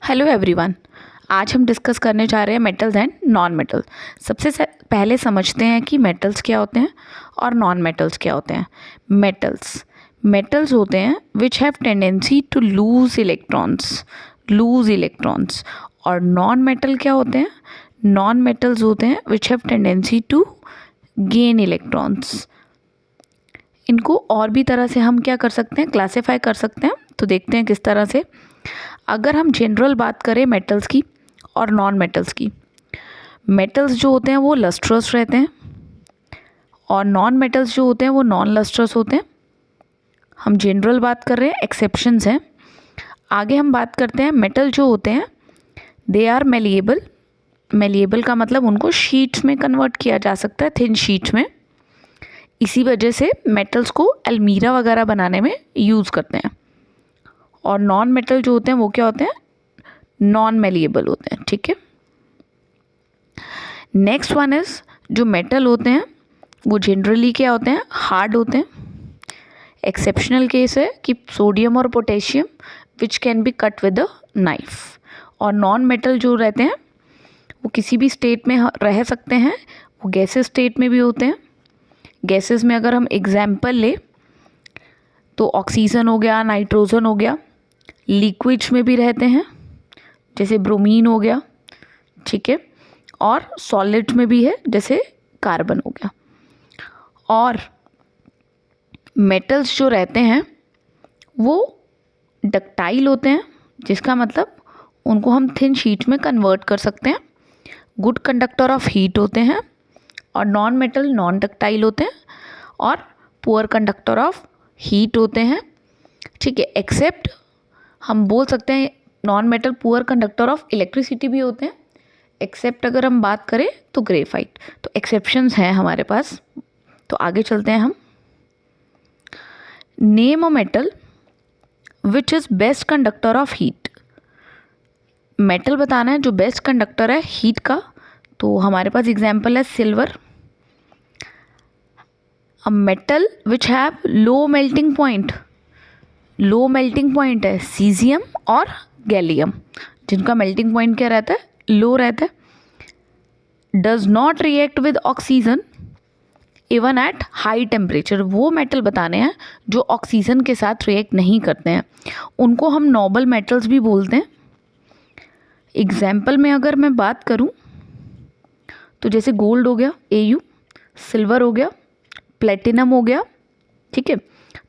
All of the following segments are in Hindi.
Hello everyone. आज हम डिस्कस करने जा रहे हैं मेटल्स एंड नॉन मेटल। पहले समझते हैं कि मेटल्स क्या होते हैं और नॉन मेटल्स क्या होते हैं। मेटल्स होते हैं which have tendency to lose electrons. और नॉन मेटल क्या होते हैं? नॉन मेटल्स होते हैं which have tendency to gain electrons. इनको और भी तरह से हम क्या कर सकते हैं, क्लासीफाई कर सकते हैं। तो देखते हैं किस तरह से। अगर हम जनरल बात करें मेटल्स की और नॉन मेटल्स की, मेटल्स जो होते हैं वो लस्ट्रस रहते हैं और नॉन मेटल्स जो होते हैं वो नॉन लस्ट्रस होते हैं। हम जनरल बात कर रहे हैं, एक्सेप्शंस हैं। आगे हम बात करते हैं मेटल जो होते हैं दे आर मेलिएबल का मतलब उनको शीट्स में कन्वर्ट किया जा सकता है, थिन शीट्स में। इसी वजह से मेटल्स को अलमीरा वगैरह बनाने में यूज़ करते हैं। और नॉन मेटल जो होते हैं वो क्या होते हैं? नॉन मेलिएबल होते हैं। ठीक है। नेक्स्ट वन इज, जो मेटल होते हैं वो जनरली क्या होते हैं? हार्ड होते हैं। एक्सेप्शनल केस है कि सोडियम और potassium which can be cut with a knife. और नॉन मेटल जो रहते हैं वो किसी भी स्टेट में रह सकते हैं, वो गैसेस स्टेट में भी होते हैं। गैसेस में अगर हम एग्जाम्पल ले तो ऑक्सीजन हो गया, नाइट्रोजन हो गया। लिक्विड्स में भी रहते हैं जैसे ब्रोमीन हो गया, ठीक है। और सॉलिड्स में भी है जैसे कार्बन हो गया। और मेटल्स जो रहते हैं वो डक्टाइल होते हैं, जिसका मतलब उनको हम थिन शीट में कन्वर्ट कर सकते हैं। गुड कंडक्टर ऑफ हीट होते हैं। और नॉन मेटल नॉन डक्टाइल होते हैं और पुअर कंडक्टर ऑफ हीट होते हैं, ठीक है। एक्सेप्ट हम बोल सकते हैं non metal poor conductor of electricity भी होते हैं, एक्सेप्ट अगर हम बात करें तो ग्रेफाइट। तो एक्सेप्शंस हैं हमारे पास। तो आगे चलते हैं हम। Name a metal which is best conductor of heat. Metal बताना है जो बेस्ट कंडक्टर है हीट का। तो हमारे पास एग्जाम्पल है silver. A metal which have low melting point है सीजियम और गैलियम, जिनका मेल्टिंग पॉइंट क्या रहता है? लो रहता है। Does not react with oxygen even at high temperature. वो मेटल बताने हैं जो ऑक्सीजन के साथ रिएक्ट नहीं करते हैं, उनको हम नोबल मेटल्स भी बोलते हैं। एग्जाम्पल में अगर मैं बात करूं तो जैसे गोल्ड हो गया Au, सिल्वर हो गया, प्लेटिनम हो गया, ठीक है।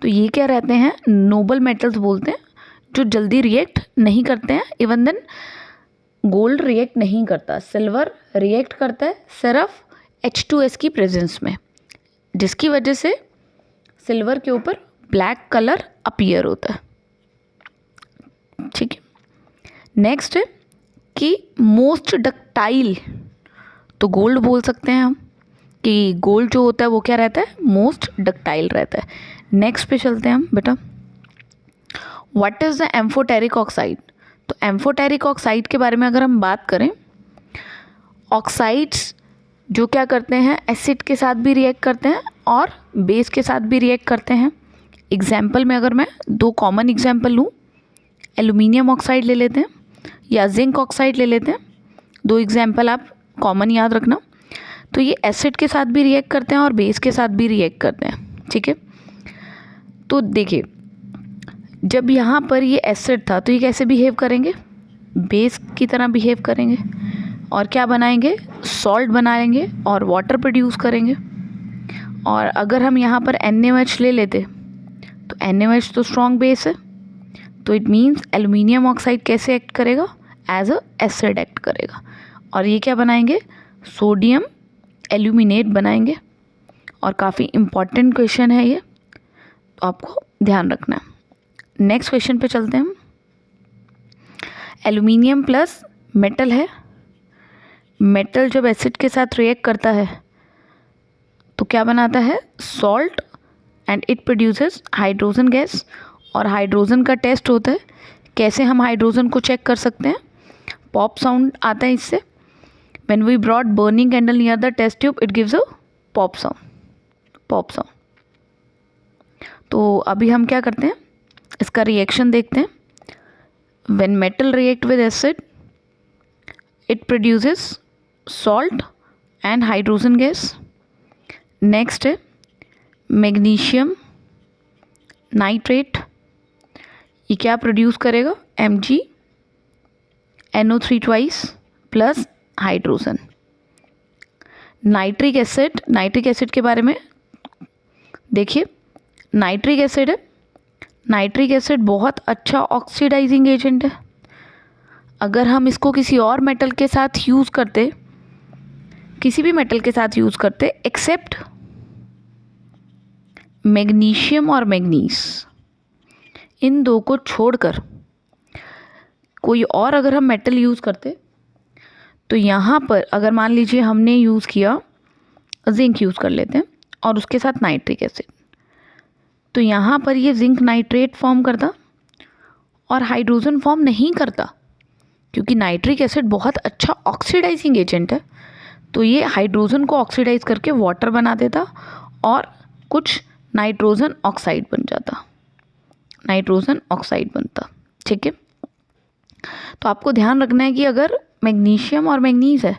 तो ये क्या रहते हैं? नोबल मेटल्स बोलते हैं, जो जल्दी रिएक्ट नहीं करते हैं। इवन देन गोल्ड रिएक्ट नहीं करता, सिल्वर रिएक्ट करता है सिर्फ H2S की प्रेजेंस में, जिसकी वजह से सिल्वर के ऊपर ब्लैक कलर अपीयर होता है, ठीक है। नेक्स्ट है कि मोस्ट डक्टाइल, तो गोल्ड बोल सकते हैं हम कि गोल्ड जो होता है वो क्या रहता है? मोस्ट डक्टाइल रहता है। नेक्स्ट पे चलते हैं हम बेटा। What is the amphoteric oxide. तो एम्फोटेरिक ऑक्साइड के बारे में अगर हम बात करें, ऑक्साइड्स जो क्या करते हैं? एसिड के साथ भी रिएक्ट करते हैं और बेस के साथ भी रिएक्ट करते हैं। एग्जाम्पल में अगर मैं दो कॉमन एग्जाम्पल लूँ, एल्यूमिनियम ऑक्साइड ले लेते हैं या जिंक ऑक्साइड ले लेते हैं। दो एग्जाम्पल आप कॉमन याद रखना। तो ये एसिड के साथ भी रिएक्ट करते हैं और बेस के साथ भी रिएक्ट करते हैं, ठीक है। तो देखिए, जब यहाँ पर ये एसिड था तो ये कैसे बिहेव करेंगे? बेस की तरह बिहेव करेंगे और क्या बनाएंगे? सॉल्ट बनाएंगे और वाटर प्रोड्यूस करेंगे। और अगर हम यहाँ पर NaOH ले लेते तो NaOH तो स्ट्रॉन्ग बेस है, तो इट मीन्स एल्यूमिनियम ऑक्साइड कैसे एक्ट करेगा? एज अ एसिड एक्ट करेगा। और ये क्या बनाएंगे? सोडियम एल्यूमिनेट बनाएंगे। और काफ़ी इम्पॉर्टेंट क्वेश्चन है ये, तो आपको ध्यान रखना है। नेक्स्ट क्वेश्चन पे चलते हैं हम। एल्यूमिनियम प्लस मेटल है। मेटल जब एसिड के साथ रिएक्ट करता है तो क्या बनाता है? Salt, and it produces hydrogen gas. और हाइड्रोजन का टेस्ट होता है। कैसे हम हाइड्रोजन को चेक कर सकते हैं? पॉप साउंड आता है इससे। When we brought burning candle near the test tube it gives a pop sound. तो अभी हम क्या करते हैं, इसका रिएक्शन देखते हैं। When metal react with acid, it produces salt and hydrogen gas. Next है मैग्नीशियम नाइट्रेट, ये क्या प्रोड्यूस करेगा, MgNO3 twice plus hydrogen. Nitric acid के बारे में देखिए, नाइट्रिक एसिड है. नाइट्रिक एसिड बहुत अच्छा ऑक्सीडाइजिंग एजेंट है. अगर हम इसको किसी और मेटल के साथ यूज़ करते, किसी भी मेटल के साथ यूज़ करते एक्सेप्ट मैग्नीशियम और मैग्नीज, इन दो को छोड़कर कोई और अगर हम मेटल यूज़ करते, तो यहाँ पर अगर मान लीजिए हमने यूज़ किया जिंक यूज़ कर लेते हैं और उसके साथ नाइट्रिक एसिड, तो यहाँ पर ये जिंक नाइट्रेट फॉर्म करता और हाइड्रोजन फॉर्म नहीं करता, क्योंकि नाइट्रिक एसिड बहुत अच्छा ऑक्सीडाइजिंग एजेंट है. तो ये हाइड्रोजन को ऑक्सीडाइज करके वाटर बना देता और कुछ नाइट्रोजन ऑक्साइड बन जाता, नाइट्रोजन ऑक्साइड बनता. ठीक है, तो आपको ध्यान रखना है कि अगर मैग्नीशियम और मैग्नीज है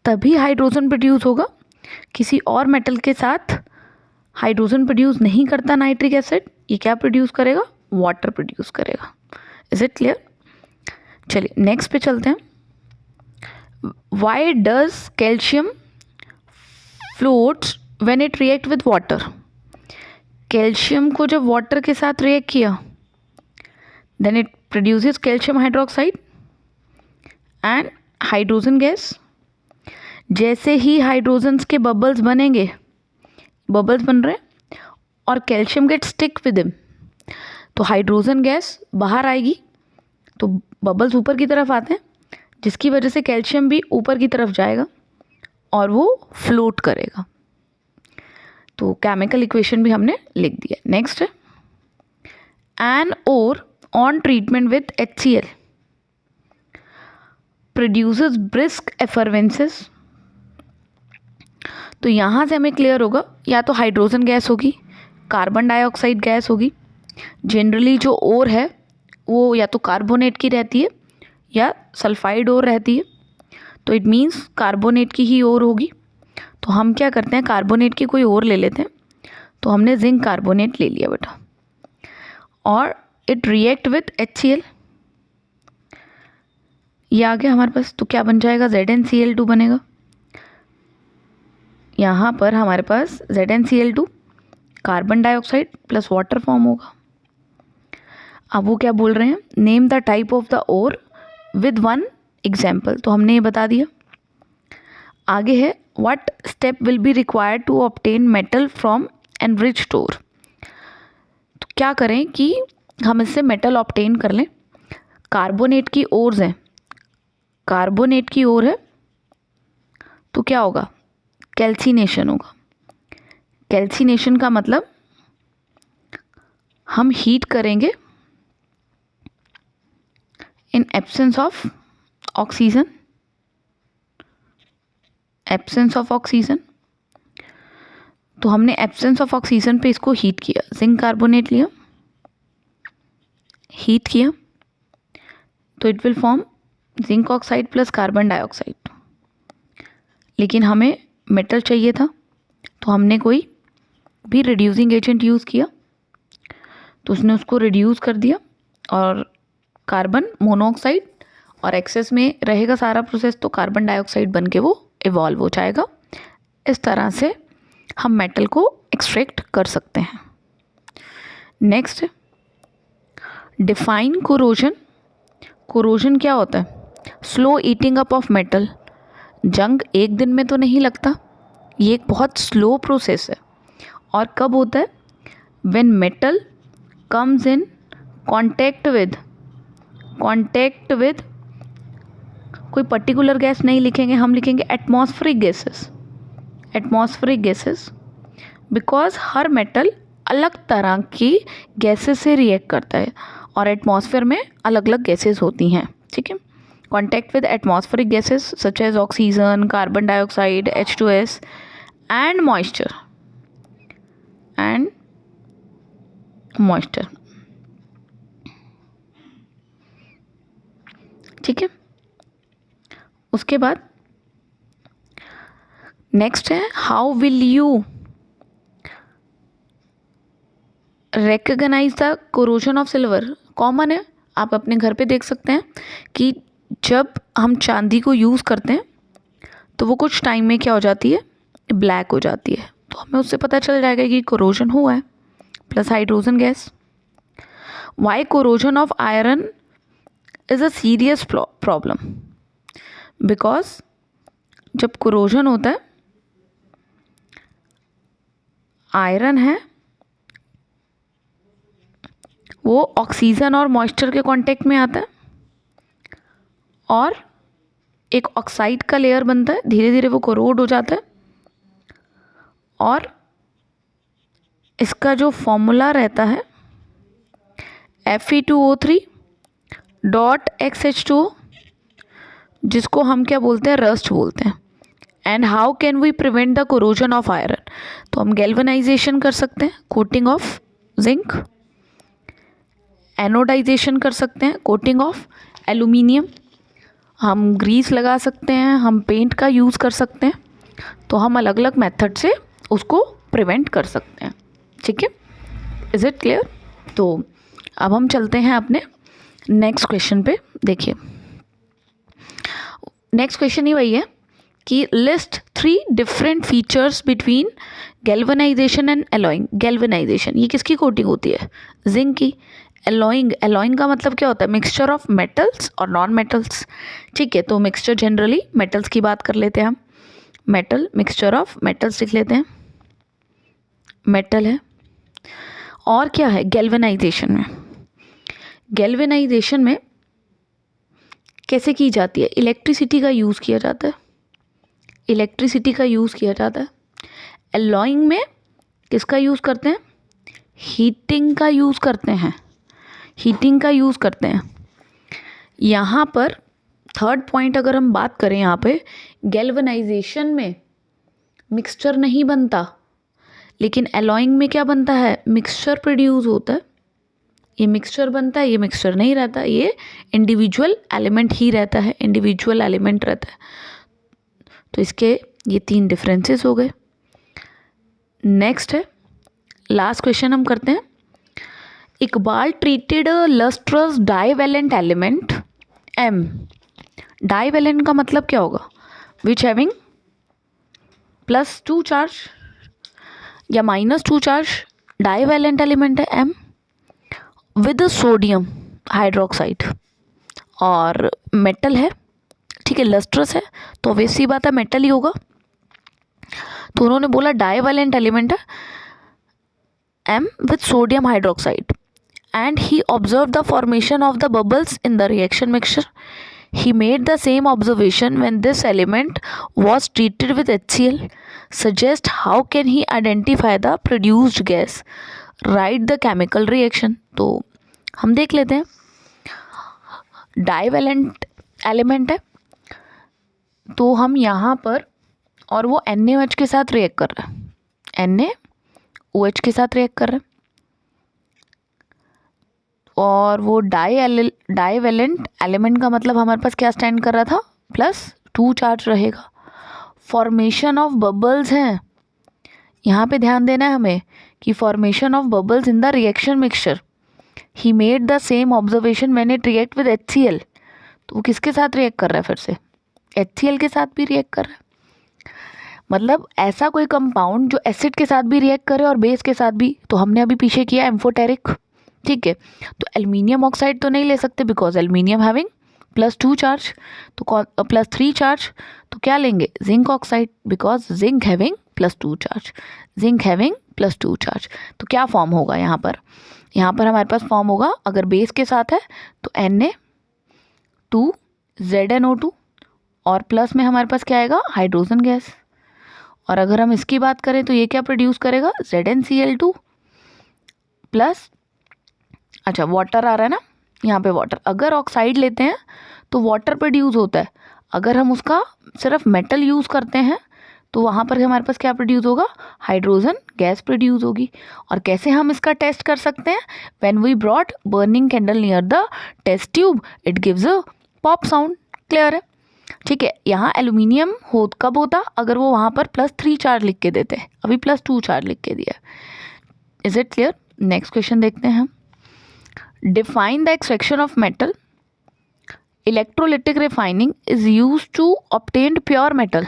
तभी हाइड्रोजन प्रोड्यूस होगा, किसी और मेटल के साथ हाइड्रोजन प्रोड्यूस नहीं करता नाइट्रिक एसिड. ये क्या प्रोड्यूस करेगा, वाटर प्रोड्यूस करेगा. Is it clear? चलिए नेक्स्ट पे चलते हैं. Why does calcium floats when it react with water. Calcium को जब वाटर के साथ रिएक्ट किया, then it produces calcium hydroxide and hydrogen gas. जैसे ही हाइड्रोजन्स के बबल्स बनेंगे, बबल्स बन रहे हैं और calcium get stick with him, तो हाइड्रोजन गैस बाहर आएगी, तो बबल्स ऊपर की तरफ आते हैं, जिसकी वजह से कैल्शियम भी ऊपर की तरफ जाएगा और वो फ्लोट करेगा. तो केमिकल इक्वेशन भी हमने लिख दिया. नेक्स्ट है an ore on treatment with HCl produces brisk effervescences. तो यहाँ से हमें क्लियर होगा, या तो हाइड्रोजन गैस होगी, कार्बन डाइऑक्साइड गैस होगी. जनरली जो ओर है वो या तो कार्बोनेट की रहती है या सल्फाइड ओर रहती है, तो इट मीन्स कार्बोनेट की ही ओर होगी. तो हम क्या करते हैं, कार्बोनेट की कोई और ले लेते हैं. तो हमने जिंक कार्बोनेट ले लिया बेटा, और इट रिएक्ट विथ HCl, ये आ गया हमारे पास. तो क्या बन जाएगा, ZnCl2 बनेगा. यहाँ पर हमारे पास ZnCl2 carbon dioxide plus water form होगा. अब वो क्या बोल रहे हैं, name the type of the ore with one example. तो हमने ये बता दिया. आगे है what step will be required to obtain metal from enriched ore. तो क्या करें कि हम इससे मेटल ऑब्टेन कर लें. कार्बोनेट की ओर्स हैं, कार्बोनेट की ओर है तो क्या होगा, कैल्सिनेशन होगा. कैल्सिनेशन का मतलब हम हीट करेंगे in absence of oxygen, absence of oxygen. तो हमने एब्सेंस ऑफ ऑक्सीजन पे इसको हीट किया, जिंक कार्बोनेट लिया, हीट किया, तो it will form zinc oxide plus carbon dioxide. लेकिन हमें मेटल चाहिए था, तो हमने कोई भी रिड्यूसिंग एजेंट यूज़ किया, तो उसने उसको रिड्यूस कर दिया और कार्बन मोनोऑक्साइड, और एक्सेस में रहेगा सारा प्रोसेस, तो कार्बन डाइऑक्साइड बन के वो इवॉल्व हो जाएगा. इस तरह से हम मेटल को एक्सट्रैक्ट कर सकते हैं. Next, define corrosion. कोरोजन क्या होता है, slow eating up of metal. जंग एक दिन में तो नहीं लगता, ये एक बहुत स्लो प्रोसेस है. और कब होता है, when metal comes in contact with कोई पर्टिकुलर गैस नहीं लिखेंगे, हम लिखेंगे atmospheric gases. Atmospheric gases because her metal अलग तरह की गैसेस से रिएक्ट करता है और एटमॉस्फेयर में अलग अलग गैसेस होती हैं. ठीक है, contact with atmospheric gases such as oxygen, carbon dioxide, H2S and moisture. ठीक है। उसके बाद नेक्स्ट है how will you recognise the corrosion of silver. Common है, आप अपने घर पे देख सकते हैं कि जब हम चांदी को यूज़ करते हैं तो वो कुछ टाइम में क्या हो जाती है, ब्लैक हो जाती है। तो हमें उससे पता चल जाएगा कि कोरोजन हुआ है। Plus hydrogen gas. Why corrosion of iron is a serious problem. Because जब कोरोजन होता है, आयरन है वो ऑक्सीजन और मॉइस्चर के कांटेक्ट में आता है और एक ऑक्साइड का लेयर बनता है, धीरे धीरे वो कोरोड हो जाता है और इसका जो फॉर्मूला रहता है Fe2O3.XH2O, जिसको हम क्या बोलते हैं, रस्ट बोलते हैं। And how can we prevent the corrosion of iron. तो हम गैल्वेनाइजेशन कर सकते हैं, कोटिंग ऑफ जिंक। एनोडाइजेशन कर सकते हैं, कोटिंग ऑफ एल्यूमिनियम। हम ग्रीस लगा सकते हैं, हम पेंट का यूज़ कर सकते हैं। तो हम अलग अलग मेथड से उसको प्रिवेंट कर सकते हैं। ठीक है, इज़ इट क्लियर। तो अब हम चलते हैं अपने नेक्स्ट क्वेश्चन पे। देखिए नेक्स्ट क्वेश्चन ही वही है कि list 3 different features between galvanisation and alloying. Galvanisation ये किसकी कोटिंग होती है, जिंक की। एलॉइंग, एलॉइंग का मतलब क्या होता है, मिक्सचर ऑफ मेटल्स और नॉन मेटल्स। ठीक है, तो मिक्सचर जनरली मेटल्स की बात कर लेते हैं हम। मेटल, मिक्सचर ऑफ मेटल्स लिख लेते हैं, मेटल है। और क्या है गैल्वेनाइजेशन में, गैल्वेनाइजेशन में कैसे की जाती है, इलेक्ट्रिसिटी का यूज़ किया जाता है, इलेक्ट्रिसिटी का यूज़ किया जाता है। एलॉइंग में किसका यूज़ करते हैं, हीटिंग का यूज़ करते हैं, हीटिंग का यूज़ करते हैं। यहाँ पर थर्ड पॉइंट अगर हम बात करें, यहाँ पे गैल्वेनाइजेशन में मिक्सचर नहीं बनता, लेकिन एलॉइंग में क्या बनता है, मिक्सचर प्रोड्यूस होता है। ये मिक्सचर बनता है, ये मिक्सचर नहीं रहता, ये इंडिविजुअल एलिमेंट ही रहता है, इंडिविजुअल एलिमेंट रहता है। तो इसके ये 3 डिफरेंसेस हो गए। नेक्स्ट है, लास्ट क्वेश्चन हम करते हैं। इकबाल treated a lustrous divalent element M। Divalent का मतलब क्या होगा, विच हैविंग +2 चार्ज या -2 चार्ज। डाइवेलेंट एलिमेंट है M विद सोडियम हाइड्रोक्साइड और मेटल है। ठीक है, लस्ट्रस है तो वैसी बात है मेटल ही होगा। तो उन्होंने बोला डाइवेलेंट एलिमेंट है M with sodium hydroxide and he observed the formation of the bubbles in the reaction mixture. He made the same observation when this element was treated with HCl. Suggest how can he identify the produced gas? Write the chemical reaction. तो हम देख लेते हैं, डाइवेलेंट एलिमेंट है तो हम यहाँ पर, और वो NaOH के साथ रिएक्ट कर रहा है, NaOH के साथ रिएक्ट कर रहा है और वो डाइवेलेंट एलिमेंट का मतलब हमारे पास क्या स्टैंड कर रहा था, +2 चार्ज रहेगा। फॉर्मेशन ऑफ बबल्स हैं, यहाँ पे ध्यान देना है हमें कि formation of bubbles in the reaction mixture. He made the same observation when it react with HCl। तो वो किसके साथ रिएक्ट कर रहा है, फिर से HCl के साथ भी रिएक्ट कर रहा है। मतलब ऐसा कोई कंपाउंड जो एसिड के साथ भी रिएक्ट करे और बेस के साथ भी, तो हमने अभी पीछे किया एम्फोटेरिक। ठीक है, तो एल्युमिनियम ऑक्साइड तो नहीं ले सकते बिकॉज एल्युमिनियम हैविंग +2 चार्ज, तो +3 चार्ज, तो क्या लेंगे, zinc oxide because zinc having +2 charge, zinc having +2 charge. तो क्या फॉर्म होगा यहाँ पर, यहाँ पर हमारे पास फॉर्म होगा, अगर बेस के साथ है तो Na2ZNO2 और प्लस में हमारे पास क्या आएगा, हाइड्रोजन गैस। और अगर हम इसकी बात करें तो ये क्या प्रोड्यूस करेगा, ZnCl2 प्लस, अच्छा वाटर आ रहा है ना यहाँ पे, वाटर। अगर ऑक्साइड लेते हैं तो वाटर प्रोड्यूस होता है, अगर हम उसका सिर्फ मेटल यूज़ करते हैं तो वहाँ पर हमारे पास क्या प्रोड्यूस होगा, हाइड्रोजन गैस प्रोड्यूस होगी। और कैसे हम इसका टेस्ट कर सकते हैं, when we brought burning candle near the test tube it gives a pop sound, clear है, ठीक है। यहाँ एल्यूमिनियम कब होता, अगर वो वहाँ पर +3 चार्ज लिख के देते हैं, अभी +2 चार्ज लिख के दिया। Is it clear? Next question देखते हैं हम। Define the extraction of metal, electrolytic refining is use to obtain pure metal.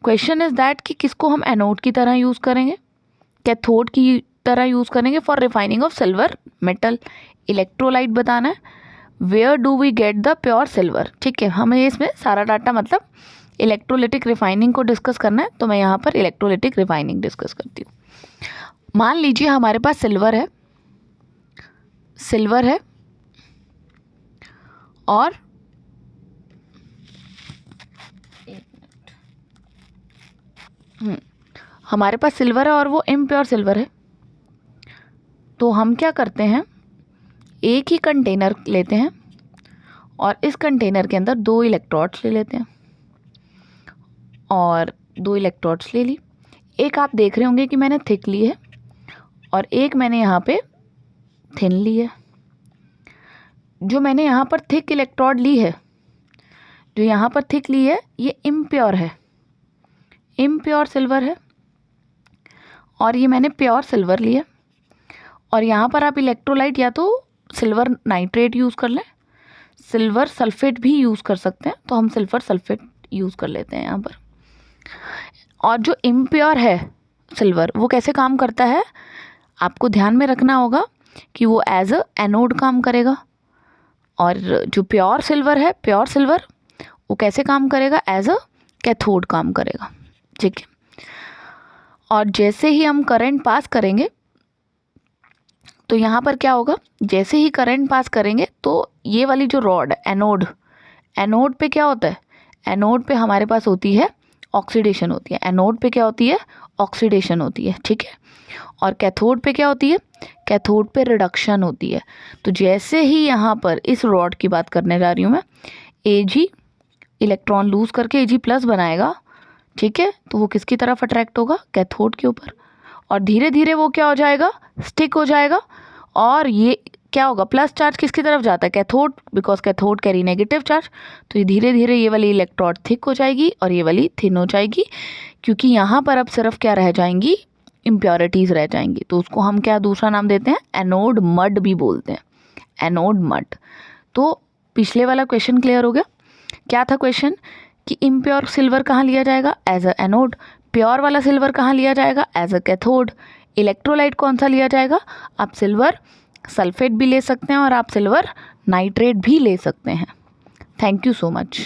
Question is that कि किसको हम एनोड की तरह यूज़ करेंगे, कैथोड की तरह यूज़ करेंगे for refining of silver metal. Electrolyte बताना है, where do we get the pure silver, ठीक है। हमें इसमें सारा डाटा मतलब इलेक्ट्रोलिटिक रिफाइनिंग को डिस्कस करना है, तो मैं यहाँ पर इलेक्ट्रोलिटिक रिफाइनिंग डिस्कस करती हूँ। मान लीजिए हमारे पास सिल्वर है और हमारे पास सिल्वर है और वो इम्प्योर सिल्वर है। तो हम क्या करते हैं, एक ही कंटेनर लेते हैं और इस कंटेनर के अंदर 2 इलेक्ट्रोड्स ले लेते हैं, और 2 इलेक्ट्रोड्स ले ली। एक आप देख रहे होंगे कि मैंने थिक ली है और एक मैंने यहाँ पे थिन ली है। जो मैंने यहाँ पर थिक इलेक्ट्रोड ली है, जो यहाँ पर थिक ली है, ये इम्प्योर है, इम्प्योर सिल्वर है, और ये मैंने प्योर सिल्वर लिया। और यहाँ पर आप इलेक्ट्रोलाइट या तो सिल्वर नाइट्रेट यूज़ कर लें, सिल्वर सल्फेट भी यूज़ कर सकते हैं, तो हम सिल्वर सल्फेट यूज़ कर लेते हैं यहाँ पर। और जो इम्प्योर है सिल्वर, वो कैसे काम करता है, आपको ध्यान में रखना होगा कि वो एज अ एनोड काम करेगा, और जो प्योर सिल्वर है, प्योर सिल्वर, वो कैसे काम करेगा, एज अ कैथोड काम करेगा, ठीक है। और जैसे ही हम करंट पास करेंगे, तो यहाँ पर क्या होगा, जैसे ही करंट पास करेंगे तो ये वाली जो रॉड एनोड, एनोड पे क्या होता है, एनोड पे हमारे पास होती है ऑक्सीडेशन होती है, एनोड पे क्या होती है, ऑक्सीडेशन होती है, ठीक है। और कैथोड पे क्या होती है, कैथोड पे रिडक्शन होती है। तो जैसे ही यहाँ पर इस रॉड की बात करने जा रही हूँ मैं, Ag इलेक्ट्रॉन लूज करके Ag+ बनाएगा, ठीक है। तो वो किसकी तरफ अट्रैक्ट होगा, कैथोड के ऊपर, और धीरे धीरे वो क्या हो जाएगा, स्टिक हो जाएगा। और ये क्या होगा, प्लस चार्ज किसकी तरफ जाता है, cathode, because cathode carry negative charge. तो ये धीरे धीरे ये वाली इलेक्ट्रोड थिक हो जाएगी और ये वाली थिन हो जाएगी, क्योंकि यहाँ पर अब सिर्फ क्या रह जाएंगी, इम्प्योरिटीज़ रह जाएंगी। तो उसको हम क्या दूसरा नाम देते हैं, एनोड मड भी बोलते हैं, एनोड मड। तो पिछले वाला क्वेश्चन क्लियर हो गया। क्या था क्वेश्चन कि इम्प्योर सिल्वर कहाँ लिया जाएगा, एज अ एनोड। प्योर वाला सिल्वर कहाँ लिया जाएगा, एज अ कैथोड। इलेक्ट्रोलाइट कौन सा लिया जाएगा, आप सिल्वर सल्फेट भी ले सकते हैं और आप सिल्वर नाइट्रेट भी ले सकते हैं। Thank you so much.